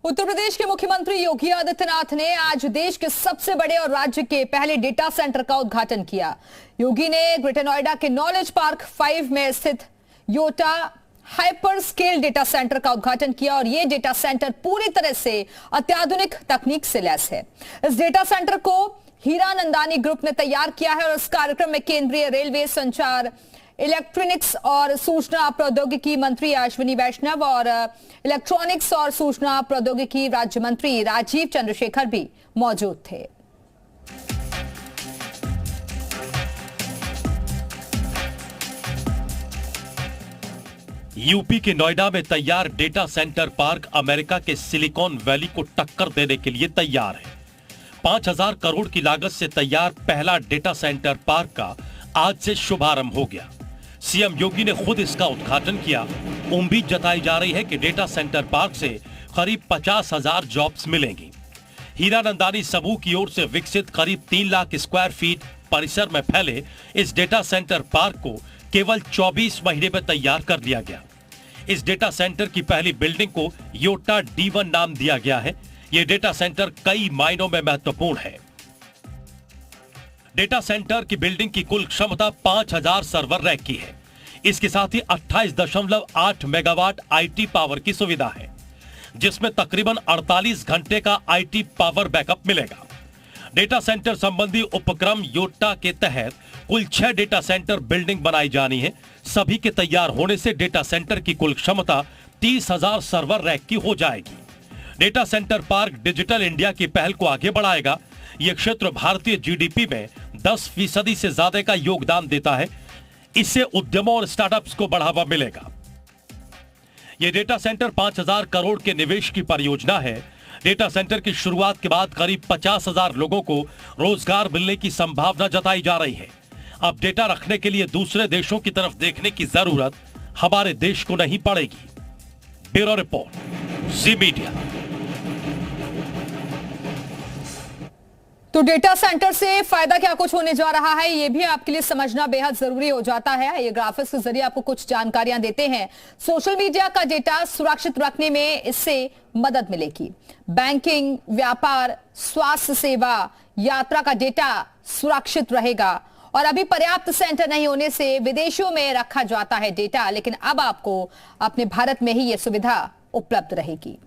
उत्तर प्रदेश के मुख्यमंत्री योगी आदित्यनाथ ने आज देश के सबसे बड़े और राज्य के पहले डेटा सेंटर का उद्घाटन किया। योगी ने ग्रेटर नोएडा के नॉलेज पार्क 5 में स्थित Yotta hyperscale data centre का उद्घाटन किया और यह डेटा सेंटर पूरी तरह से अत्याधुनिक तकनीक से लैस है। इस डेटा सेंटर को हीरानंदानी ग्रुप ने तैयार किया है और इस कार्यक्रम में केंद्रीय रेलवे, संचार, इलेक्ट्रॉनिक्स और सूचना प्रौद्योगिकी मंत्री अश्विनी वैष्णव और इलेक्ट्रॉनिक्स और सूचना प्रौद्योगिकी राज्य मंत्री राजीव चंद्रशेखर भी मौजूद थे। यूपी के नोएडा में तैयार डेटा सेंटर पार्क अमेरिका के सिलिकॉन वैली को टक्कर देने के लिए तैयार है। 5000 करोड़ की लागत से तैयार पहला डेटा सेंटर पार्क का आज से शुभारंभ हो गया। सीएम योगी ने खुद इसका उद्घाटन किया। उम्मीद जताई जा रही है कि डेटा सेंटर पार्क से करीब 50,000 जॉब्स मिलेंगी। हीरानंदानी समूह की ओर से विकसित करीब 3 लाख स्क्वायर फीट परिसर में फैले इस डेटा सेंटर पार्क को केवल 24 महीने में तैयार कर लिया गया। इस डेटा सेंटर की पहली बिल्डिंग को योटा D1 नाम दिया गया है। यह डेटा सेंटर कई मायनों में महत्वपूर्ण है। डेटा सेंटर की बिल्डिंग की कुल क्षमता 5000 सर्वर रैक की है। इसके साथ ही 28.8 मेगावाट आईटी पावर की सुविधा है, जिसमें तकरीबन 48 घंटे का आईटी पावर बैकअप मिलेगा। डेटा सेंटर संबंधी उपक्रम योटा के तहत कुल 6 डेटा सेंटर बिल्डिंग बनाई जानी है। सभी के तैयार होने से डेटा सेंटर की कुल क्षमता 30,000 सर्वर रैक की हो जाएगी। Data centre park digital India की पहल को आगे बढ़ाएगा। यह क्षेत्र भारतीय जीडीपी में 10% से ज्यादा का योगदान देता है। इससे उद्यमों और स्टार्टअप्स को बढ़ावा मिलेगा। यह डेटा सेंटर 5000 करोड़ के निवेश की परियोजना है। डेटा सेंटर की शुरुआत के बाद करीब 50,000 लोगों को रोजगार मिलने की संभावना जताई जा रही है। अब डेटा रखने के लिए दूसरे देशों की तरफ देखने की जरूरत हमारे देश को नहीं पड़ेगी। ब्यूरो रिपोर्ट, जी मीडिया। तो डेटा सेंटर से फायदा क्या कुछ होने जा रहा है, ये भी आपके लिए समझना बेहद जरूरी हो जाता है। ये ग्राफिक्स के जरिए आपको कुछ जानकारियां देते हैं। सोशल मीडिया का डेटा सुरक्षित रखने में इससे मदद मिलेगी। बैंकिंग, व्यापार, स्वास्थ्य सेवा, यात्रा का डेटा सुरक्षित रहेगा। और अभी पर्याप्त सेंटर नहीं होने से विदेशों में रखा जाता है डेटा, लेकिन अब आपको अपने भारत में ही यह सुविधा उपलब्ध रहेगी।